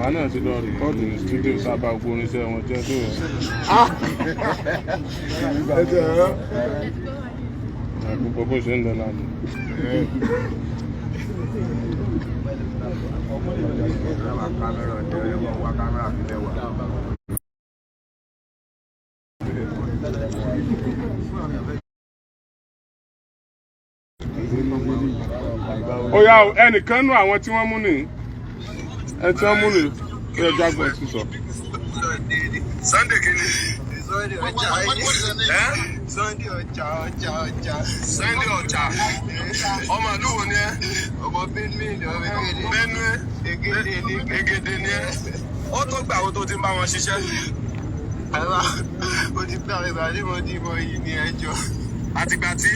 àwọn náà ti lọ rìkọ́ọ̀dù ní studio sábà gbogbo oníṣẹ́ wọn jẹ́ tó yẹn. Gbogbo bó ṣe ń lọ lánàá. Ó yá ẹnìkan nú àwọn tí wọ́n mú ní ẹ tí wọ́n mú ní ẹ jágbọ́n ti sọ. Sunday kìíní. Sunday ọjà Sunday ọjà Sunday ọjà ọmọ ìlú wo ni ẹ? Ọmọ Benue Egede ni ẹ. Ó tó gbà wo tó ti ń bá wọn ṣiṣẹ́? Mo ti gbà ìgbà tí mo ti mọ iyì ní ẹjọ́. Àtìgbà tí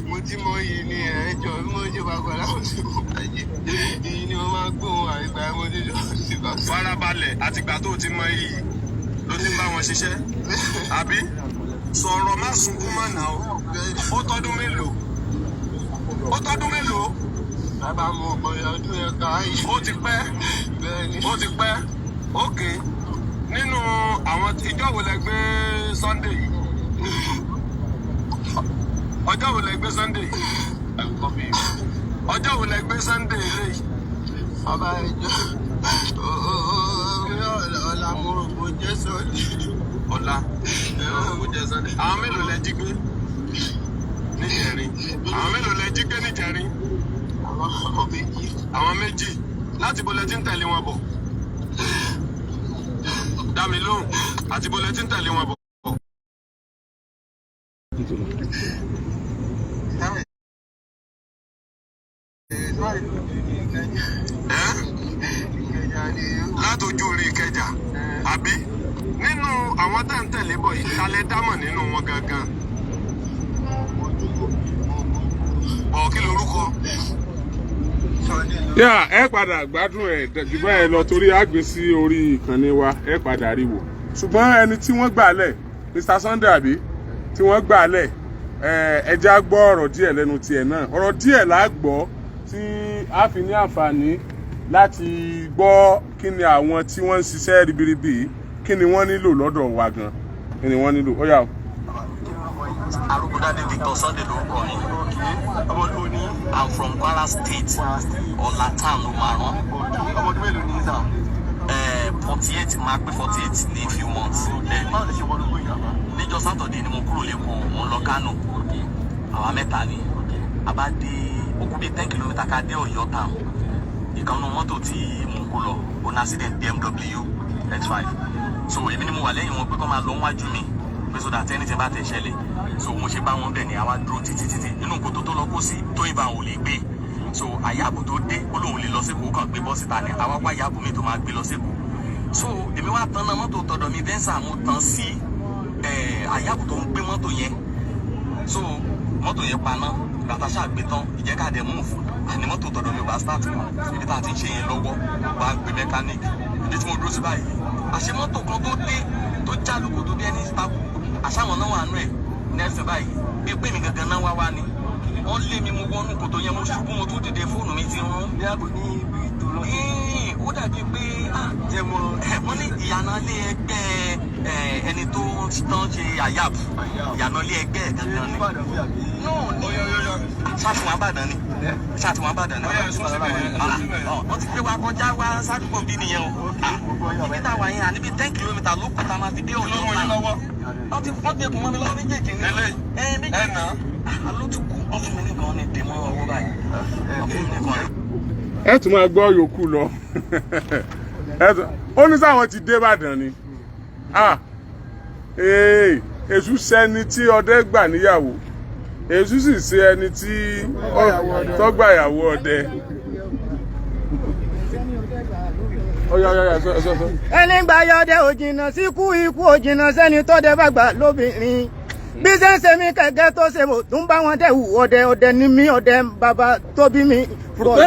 mo ti mọ iyì ní ẹjọ́ bí mo ṣe bá padà mo ti mọ bàjẹ́. Iyì ni mo máa gbóhùn àìgbà mo ti lọ sí bá. Farabalẹ̀ àtìgbà tó ti mọ iyì ló ti ń bá wọn ṣiṣẹ́. Àbí sọ̀rọ̀ má sunkún mọ́ náà o. Ó tọ́dún mélòó? Ó tọ́dún mélòó? Bàbá mo bọ̀yọ̀ ọdún yẹn ká yìí. Ó ti pẹ́. Bẹ́ẹ̀ni. Ó ti pẹ́. Ókè. Nínú àwọn ìjọ wo lẹ gbé Sunday yìí? Ọjọ́ wo lẹ gbé Sunday yìí? Ọjọ́ wo lẹ gbé Sunday eléyìí? Bàbá ìjọ. Ọ̀la mo rò bó jẹ́ Sunday. Ọ̀la mo jẹ́ Sunday. Àwọn mélòó lẹ jí gbé? Níjẹ̀rin. Àwọn mélòó lẹ jí gbé níjẹ̀rin? Àwọn méjì. Àwọn méjì. Láti bo lẹ ti ń tẹ̀lé wọn bọ̀? Dá mi lóhùn. Àti bo lẹ ti ń tẹ̀lé wọn bọ̀? Látọjú orí Ìkẹjà. Àbí nínú àwọn tá ń tẹ̀lé bọ̀ yìí kálẹ̀ dámọ̀ nínú wọn gangan. Kí lorúkọ? Yà ẹ padà gbádùn ẹ jùbọ́ ẹ lọ torí àgbé sí orí ìkànnì wa ẹ padà rí wò. Ṣùgbọ́n ẹni tí wọ́n gbà lẹ̀ Mr. Sunday àbí tí wọ́n gbà lẹ̀ ẹ já gbọ́ ọ̀rọ̀ díẹ̀ lẹ́nu tiẹ̀ náà. Ọ̀rọ̀ díẹ̀ là á gbọ́ tí a fi ní àǹfààní láti gbọ́ kí ni àwọn tí wọ́n ń ṣiṣẹ́ ribiribi kí ni wọ́n nílò lọ́dọ̀ wa gan kí ni wọ́n nílò ó yá o. Arúgbódádé Victor Sunday lórúkọ mi. I'm from Kwara State, Ọ̀làtàn ló máa rán. Ọmọdún mélòó ní ìsà? 48 máa pé 48 ní few months. Báwo lè ṣe wọ́n lóko ìjàmbá? Níjọ́ Sátọ̀dé ni mo kúrò lẹ́kọ̀ọ́ mo ń lọ Kánò. Àwa mẹ́ta ni. A bá dé okùn bíi 10 kìlómítà ká dé Ọ̀yọ́ town. Ìkànnì mọ́tò tí mo ń kó lọ ó ní accident BMW X5. So èmi ni mo wà lẹ́yìn wọn pé kọ́ máa lọ wájú mi pé so that anything bá tẹ̀ ṣẹlẹ̀. So mo ṣe bá wọn bẹ̀ ni àwa dúró títí inú kòtò tó lọ kó sí tó ìbá ò lè gbé. So àyàbò tó dé ó lóun lè lọ sí Èkó kàn gbé bọ́ọ̀sì ta ni àwa wá àyàbò mi tó máa gbé lọ sí Èkó. So èmi wá tan náà mọ́tò tọ̀dọ̀ mi Venza mo tan sí àyàbò tó ń gbé mọ́tò yẹn. So mọ́tò yẹn paná bàtà ṣàgbé tán ìjẹ́kàdé move àní mọ́tò tọ̀dọ̀ mi ò bá start mọ́ ibi tá a ti ń ṣe yẹn lọ́wọ́ wá gbé mechanic ìdí tí mo dúró sí báyìí àṣẹ mọ́tò kan tó dé tó jálùkù tó bí ẹni ìsìtàkù àṣàwọn náà wà nú ẹ̀ nẹ́ẹ̀sì báyìí bí pé mi gangan náà wá ni wọ́n lé mi mo wọnú kòtò yẹn mo ṣubú mo tún dìde fóònù mi ti rún. Bí àbò ní ibi tó lọ. Ó dàbí pé wọ́n ní ìyànà ilé ẹgbẹ́ ẹni tó tán ṣe àyàbù ìyànà ilé ẹgbẹ́ gangan ni. Ṣáàtìwọ̀n Ìbàdàn ni. Ṣáàtìwọ̀n Ìbàdàn ni. Wọ́n ti gbé wa kọjá wá sádùúgbò bí nìyẹn o. Ibi táwa yẹn àníbi 10 kìlómítà ló kù tá a máa fi dé Ọ̀yọ́ náà. Wọ́n ti kún mọ́ mi lọ́wọ́ méjèèjì ní. Méjèèjì. Alótùkù wọ́n fún mi nìkan ní tèmọ́ owó báyìí. Wọ́n fún mi nìkan. Ẹ tún máa gbọ́ yòókù lọ. Ó ní sáwọn ti dé Ìbàdàn ni. Èṣù sẹ́ni tí ọdẹ gbà níyàwó. Èṣù sì ṣe ẹni tí tọ́gbà ìyàwó ọdẹ. Ẹni gbà yọdẹ òjìnà síkú ikú òjìnà sẹ́ni tọ́dẹ bá gbà lóbìnrin. Bí ṣe ń ṣe mí kẹ̀kẹ́ tó ṣe mò tún bá wọn dẹ̀wù ọdẹ ní mí ọdẹ bàbá tó bí mi.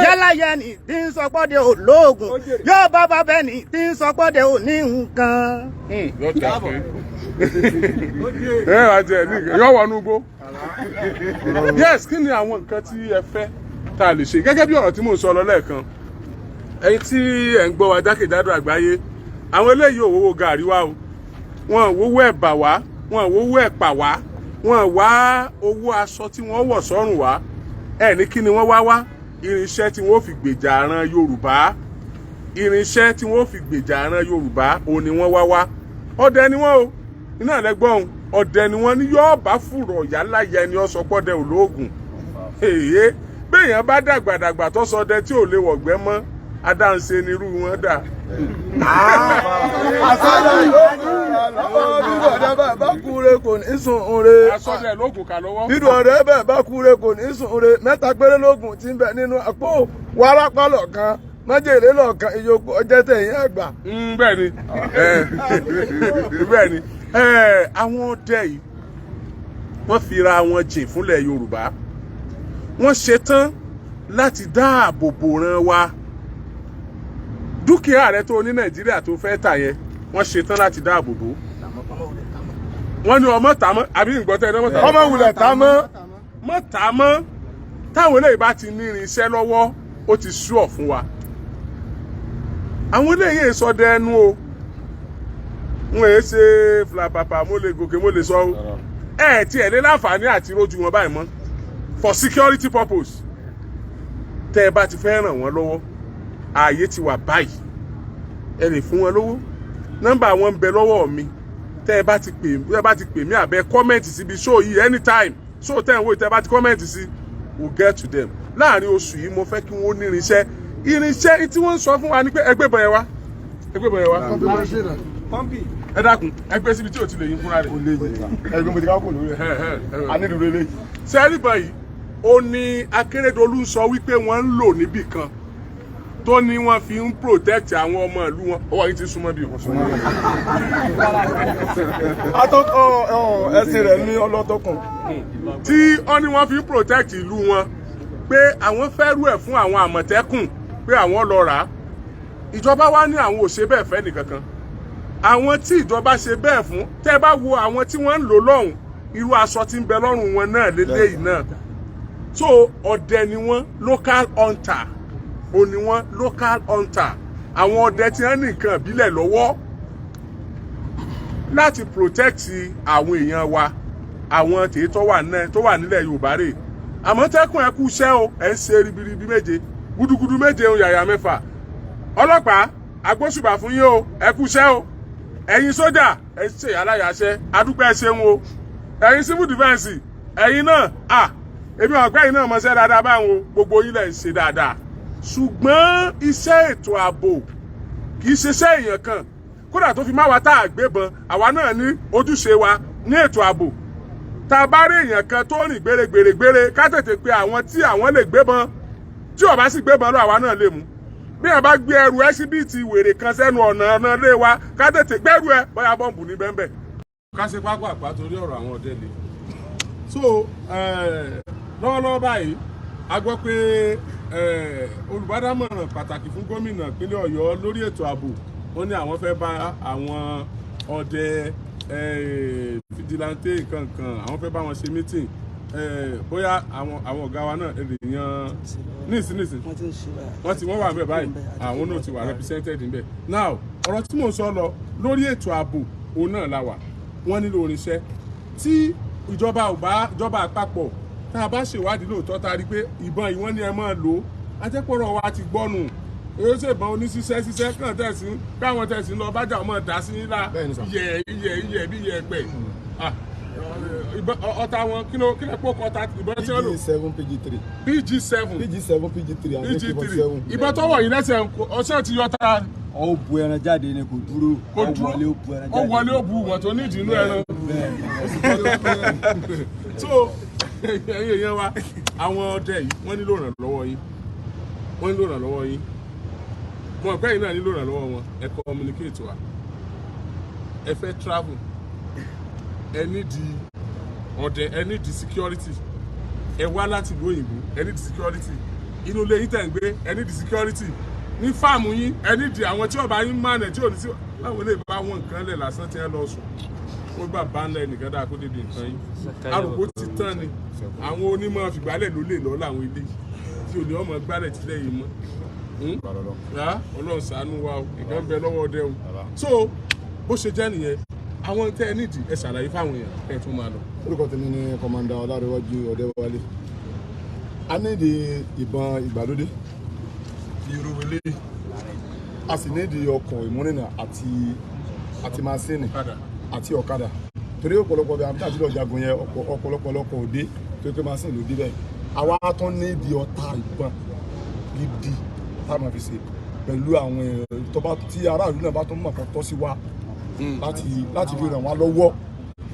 Yálà yẹn ni tí ń sọ pọ́dẹ ò lóògùn yóò bàbá bẹ́ẹ̀ ni tí ń sọ pọ́dẹ ò ní nǹkan. Yóò wọnú gbó. Yes, kí ni àwọn nǹkan tí ẹ fẹ́ tá a lè ṣe gẹ́gẹ́ bí ọ̀rọ̀ tí mò ń sọ lọ lẹ́ẹ̀kan ẹ̀yin tí ẹ̀ ń gbọ́ wa jákèjádò àgbáyé àwọn eléyìí ò wówó gàrí wá o wọn ò wówó ẹ̀bà wá wọn ò wówó ẹ̀pà wá wọn ò wá owó aṣọ tí wọ́n wọ̀ sọ́rùn wá ẹ̀ ní kí ni wọ́n wá irinṣẹ́ tí wọ́n fi gbèjà àran Yorùbá irinṣẹ́ tí wọ́n fi gbèjà àran Yorùbá òun ni wọ́n wá ọdẹ ni wọ́n o iná lẹ́gbọ́n ọdẹ ni wọ́n ní yóò bá fùrọ̀ yálà yẹ ẹni ọ̀sọ́pọ̀dẹ olóògùn èyí béèyàn bá dàgbàdàgbà tó sọ ọdẹ tí ò lè wọ̀gbẹ́ mọ́ adáǹṣe nírú wọn dà. ọ̀dẹ́ bẹ́ẹ̀ bá kúre kò ní sùn ure. asọ́dẹ̀ lóògùn kà lọ́wọ́. bídùn ọ̀dẹ́ bẹ́ẹ̀ bá kúre kò ní sùn ure. mẹ́ta péré lóògùn tí ń bẹ nínú àpò wárápá lọ̀kan májèlé lọ̀kan ìyókù ọjọ́ tẹ̀yìn àgbà. bẹ́ẹ̀ ni bẹ́ẹ̀ ni àwọn ọdẹ yìí wọ́n fira wọn jìn fúnlẹ̀ Yorùbá wọ́n ṣetán láti dáàbò bò ran wa dúkìá rẹ tó ní Nàìjíríà tó fẹ́ tà yẹn wọ́n ṣetán láti dáàbò bò wọ́n ní ọmọ tà mọ́ àbí ìgbọ́tẹ́ ní ọmọ wulẹ̀ tà mọ́ mọ́ tà mọ́ táwọn eléyìí bá ti ní irinṣẹ́ lọ́wọ́ ó ti sú ọ̀ fún wa àwọn eléyìí sọdẹ ẹnu o wọn èé ṣe flapapa mo lè gòkè mo lè sọ o tí ẹ lé láǹfààní àti rojú wọn báyìí mọ́ for security purpose tẹ́ ẹ bá ti fẹ́ ràn wọ́n lọ́wọ́ ààyè ti wà báyìí ẹ lè fún wọn lówó nọ́mbà wọn ń bẹ lọ́wọ́ mi tẹ́ ẹ bá ti pè mí àbẹ kọ́mẹ̀ntì síbi show yìí anytime show tẹ́ ẹ̀ ń wò tẹ́ ẹ bá ti kọ́mẹ̀ntì sí we'll get to them láàrin oṣù yìí mo fẹ́ kí wọ́n ní irinṣẹ́ tí wọ́n ń sọ fún wa ni pé ẹgbẹ́ bọ̀ yẹn wá ẹ dákun ẹgbẹ́ síbi tí ò ti lè yín fúnra rẹ̀. kò lè yìn ẹgbẹ́ mo ti ká kò lórí ẹ̀ anídùú lélẹ̀. sẹ́ẹ̀rì báyìí ó ní Akérédolú sọ wípé wọ́n ń lò níbì kan tó ní wọ́n fi ń protect àwọn ọmọ ìlú wọn ọwọ́ yìí ti súnmọ́ bí o. atọ́kọ̀ ẹsìn rẹ̀ ní ọlọ́tọ̀kùn. tí wọ́n ní wọ́n fi ń protect ìlú wọn pé àwọn fẹ́ rú ẹ̀ fún àwọn Àmọ̀tẹ́kùn pé àwọn lọ rà á ìjọba wa ní àwọn ò ṣe bẹ́ẹ̀ fẹ́ nìkankan àwọn tí ìjọba ṣe bẹ́ẹ̀ fún tẹ́ bá wo àwọn tí wọ́n ń lò lọ́hùn irú aṣọ tí ń bẹ lọ́rùn wọn náà lélẹ́yìí náà so ọdẹ ni wọ́n local hunter ó ní wọ́n local hunter àwọn ọdẹ tí wọ́n ní nǹkan ìbílẹ̀ lọ́wọ́ láti protect àwọn èèyàn wa àwọn tèé tó wà nílẹ̀ Yorùbá rè Àmọ̀tẹ́kùn ẹ kú iṣẹ́ o ẹ ń ṣe ribiribi méje gudugudu méje o yàyà mẹ́fà ọlọ́pàá agbóṣùbà fún yín o ẹ kú iṣẹ́ o ẹ̀yin sójà ẹ ṣe aláyàṣẹ adúpẹ́ ṣeun o ẹ̀yin civil defence ẹ̀yin náà èmi ọ̀gbẹ́ yìí náà mọṣẹ́ dáadáa báwọn o gbogbo yín lẹ̀ ń ṣe dáadáa ṣùgbọ́n iṣẹ́ ètò ààbò kì í ṣiṣẹ́ èèyàn kan kódà tó fi má wa tá a gbébọn àwa náà ní ojúṣe wa ní ètò ààbò tá a bá rí èèyàn kan tó rìn gbèrègbèrègbèrè ká tètè pe àwọn tí àwọn lè gbébọn tí ò bá sì gbébọn lọ àwa náà lè mú bí ẹ bá gbé ẹrù ẹsibíìtì wèrè kan sẹ́nu ọ̀nà lé wa ká tètè gbẹ́rù ẹ bóyá bọ́ǹbù ní bẹ́ẹ̀ ká ṣe pápá àpá torí ọ̀rọ̀ àwọn ọ̀dẹ́ le so lọ́wọ́lọ́wọ́ báyìí a gbọ́ pé olùbádámọ̀ràn pàtàkì fún gómìnà ìpínlẹ̀ Ọ̀yọ́ lórí ètò ààbò wọ́n ní àwọn fẹ́ bá àwọn ọdẹ fìdílàntè kankan àwọn fẹ́ bá wọn ṣe meeting bóyá àwọn ọ̀gá wa náà lè yan nísìnyìí wọ́n wà níbẹ̀ báyìí àwọn náà ti wà represented níbẹ̀ now ọ̀rọ̀ tí mò ń sọ lọ lórí ètò ààbò òun náà la wà wọ́n nílò irinṣẹ́ tí ìjọba àpapọ̀ tá a bá ṣèwádìí lóòótọ́ tá a rí pé ìbọn yìí wọ́n ní ẹ máa lò ó ajẹ́pọ̀rọ̀ wa ti gbọ́nù èyí ó ṣèbọn oníṣiṣẹ́ kàn tẹ̀sí káwọn tẹ̀sí lọ bájà ọmọ dá sí ńlá iyẹ̀ bí iyẹ̀ pẹ̀ ọta wọn kí ló pọ̀ kọta ìbọn tí wọ́n lò. PG7 ìbọn tọwọ́ yìí lẹ́sẹ̀ ọṣẹ́ ti yọta. ó bu ẹran jáde ni kò dúró ó wọlé ó bu wọn tó nídìí inú ẹran. so ẹ̀yin èèyàn wa àwọn ọdẹ yìí wọ́n nílò ìrànlọ́wọ́ yín mo ọ̀pẹ́ yìí náà nílò ìrànlọ́wọ́ wọn ẹ communicate wa ẹ fẹ́ travel ẹ nídìí ọdẹ ẹ nídìí security ẹ wá láti ìlú òyìnbó ẹ nídìí security inú ilé yín tẹ̀ ń gbé ẹ nídìí security ní fáàmù yín ẹ nídìí àwọn tí ọba yín mánà tí ò ní sí báwo lè bá wọn nǹkan lẹ̀ lásán tí ẹ lọ sùn wọ́n gbà bá ńlẹ̀ nìkan dáa kó débi nǹkan yín arúgbó ti tán ni àwọn onímọ̀ fìgbálẹ̀ ló lè lọ láwọn ilé tí olè ọmọ gbálẹ̀ tilẹ̀ yìí mọ́ Ọlọ́run ṣàánú wa o ìgbà ń bẹ lọ́wọ́ ọdẹ o so bó ṣe jẹ́ nìyẹn àwọn tẹ́ ẹ nídìí ẹ ṣàlàyé fáwọn èèyàn ẹ tún máa lọ. orúkọ tèmi ni kọmọndà Ọlárẹ̀wájú Ọdẹ́wálé. A nídìí ìbọn ìgbàlódé ìrúwélé a sì nídìí ọkọ̀ ìmúrìnà àti masínì àti ọ̀kadà torí ọ̀pọ̀lọpọ̀ bí àbíkàtí lọ jagun yẹn ọ̀pọ̀lọpọ̀ òde tó pé masínì ló dé bẹ́ẹ̀ àwa tún nídìí ọta ìbọn gidi táwọn fi ṣe pẹ̀lú àwọn ìtọ́ba tí aráàlú náà bá tún mọ̀ kọ́ tọ́ sí wa láti fi ràn wá lọ́wọ́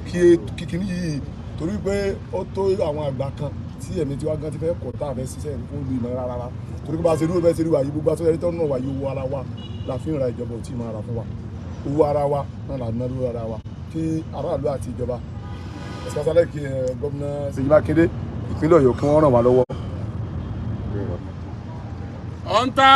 kí kíní yìí torí pé ó tó àwọn àgbà kan tí ẹ̀mí tí wá gan ti fẹ́ kọ̀ tá a fẹ́ ṣiṣẹ́ fún ìlú ìmọ̀ rárá torí pé bá a ṣe dúró bẹ́ẹ̀ ṣe rí wa yìí gbogbo àtúnyẹ̀rí tó ń nà wá yìí owó ara wa la fi ń ra ìjọba ò tí ì máa ra fún wa owó ara wa náà là ń ná lórí ara wa kí aráàlú àti ìjọba ẹ̀sìkásálẹ̀ kí gómìnà Ṣèyí Mákindé ìpínlẹ̀ Ọ̀yọ́ kí wọ́n ràn wá lọ́wọ́. ọ̀ǹtà.